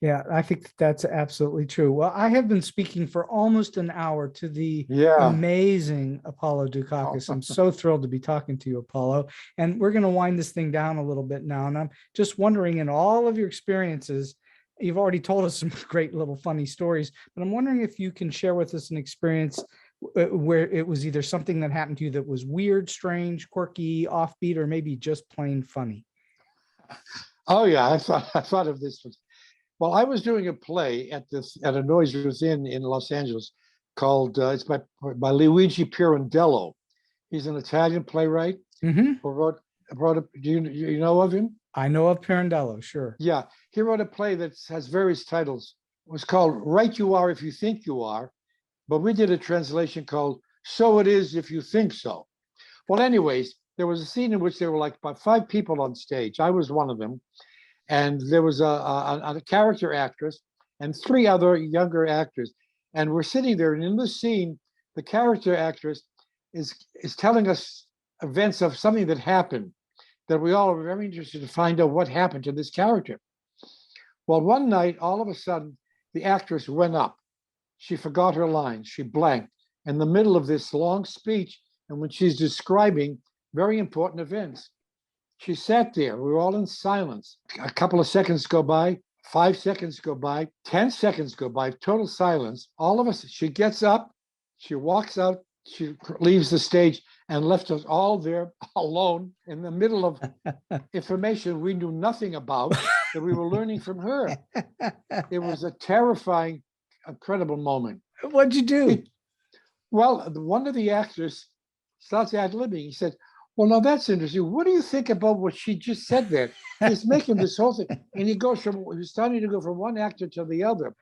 Yeah, I think that's absolutely true. Well, I have been speaking for almost an hour to the Yeah. amazing Apollo Dukakis. I'm so thrilled to be talking to you, Apollo. And we're going to wind this thing down a little bit now. And I'm just wondering, in all of your experiences, you've already told us some great little funny stories, but I'm wondering if you can share with us an experience where it was either something that happened to you that was weird, strange, quirky, offbeat, or maybe just plain funny. Oh yeah, I thought of this one. Well, I was doing a play at a Noise Within in Los Angeles called it's by Luigi Pirandello. He's an Italian playwright Mm-hmm. who wrote do you know of him? I know of Pirandello, sure. Yeah, he wrote a play that has various titles. It was called Right You Are If You Think You Are, but we did a translation called So It Is If You Think So. Well, anyways, there was a scene in which there were like about 5 people on stage. I was one of them. And there was a character actress and 3 other younger actors. And we're sitting there, and in the scene, the character actress is telling us events of something that happened that we all are very interested to find out what happened to this character. Well, one night, all of a sudden, the actress went up. She forgot her lines. She blanked in the middle of this long speech, and when she's describing very important events. She sat there. We were all in silence. A couple of seconds go by, 5 seconds go by, 10 seconds go by, total silence. All of us, she gets up, she walks out, she leaves the stage and left us all there alone in the middle of information we knew nothing about that we were learning from her. It was a terrifying, incredible moment. What'd you do? Well, one of the actors starts ad-libbing. He said, well, now that's interesting. What do you think about what she just said there? He's making this whole thing. And he's starting to go from one actor to the other.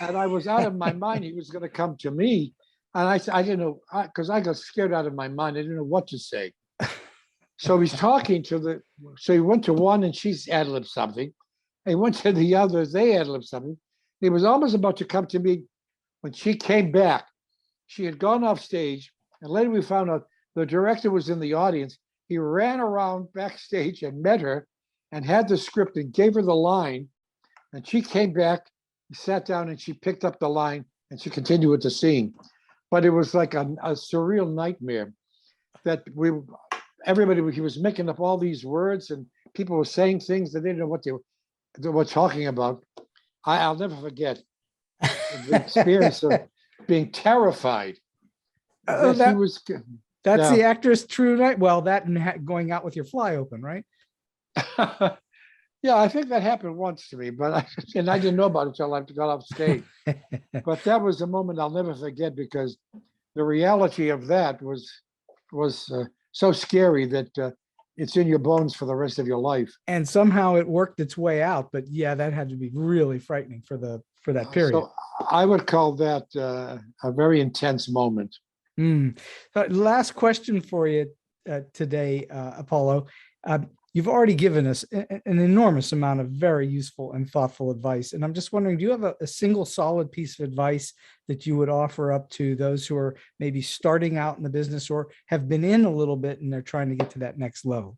And I was out of my mind. He was going to come to me. And I didn't know, because I got scared out of my mind. I didn't know what to say. So he's talking so he went to one and she's ad-libbed something. He went to the others, they ad-libbed something. He was almost about to come to me when she came back. She had gone off stage. And later we found out the director was in the audience. He ran around backstage and met her and had the script and gave her the line. And she came back, sat down, and she picked up the line and she continued with the scene. But it was like a surreal nightmare that he was making up all these words and people were saying things that they didn't know what they were talking about. I'll never forget the experience of being terrified. That's the actress true night. Well, that and going out with your fly open, right? Yeah, I think that happened once to me, but I didn't know about it until I got off stage. But that was a moment I'll never forget because the reality of that was so scary that it's in your bones for the rest of your life. And somehow it worked its way out. But yeah, that had to be really frightening for that period. So I would call that a very intense moment. Last question for you today, Apollo. You've already given us an enormous amount of very useful and thoughtful advice. And I'm just wondering, do you have a single solid piece of advice that you would offer up to those who are maybe starting out in the business or have been in a little bit and they're trying to get to that next level?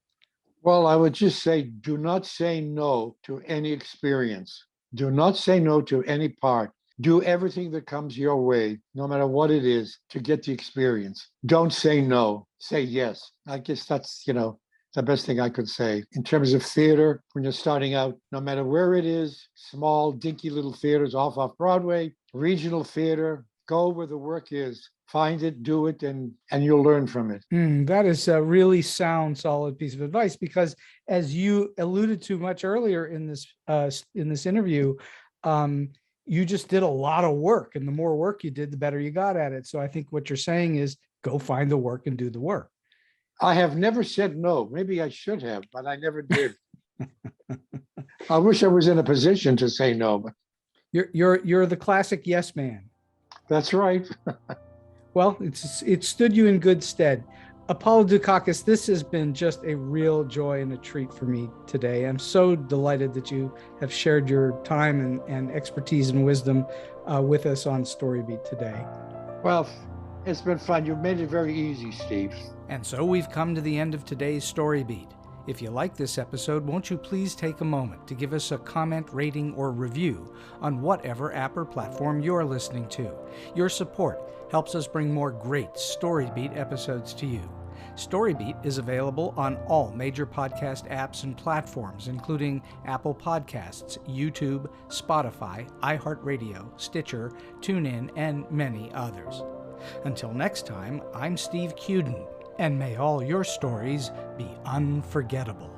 Well, I would just say, do not say no to any experience. Do not say no to any part. Do everything that comes your way, no matter what it is, to get the experience. Don't say no, say yes. I guess that's, the best thing I could say. In terms of theater, when you're starting out, no matter where it is, small, dinky little theaters off-Broadway, regional theater, go where the work is. Find it, do it, and you'll learn from it. That is a really sound, solid piece of advice because as you alluded to much earlier in this interview, you just did a lot of work, and the more work you did, the better you got at it. So I think what you're saying is go find the work and do the work. I have never said no. Maybe I should have, but I never did. I wish I was in a position to say no. But you're the classic yes man. That's right. Well, it stood you in good stead. Apollo Dukakis, this has been just a real joy and a treat for me today. I'm so delighted that you have shared your time and expertise and wisdom with us on StoryBeat today. Well, it's been fun. You've made it very easy, Steve. And so we've come to the end of today's StoryBeat. If you like this episode, won't you please take a moment to give us a comment, rating, or review on whatever app or platform you're listening to? Your support helps us bring more great StoryBeat episodes to you. StoryBeat is available on all major podcast apps and platforms, including Apple Podcasts, YouTube, Spotify, iHeartRadio, Stitcher, TuneIn, and many others. Until next time, I'm Steve Cuden, and may all your stories be unforgettable.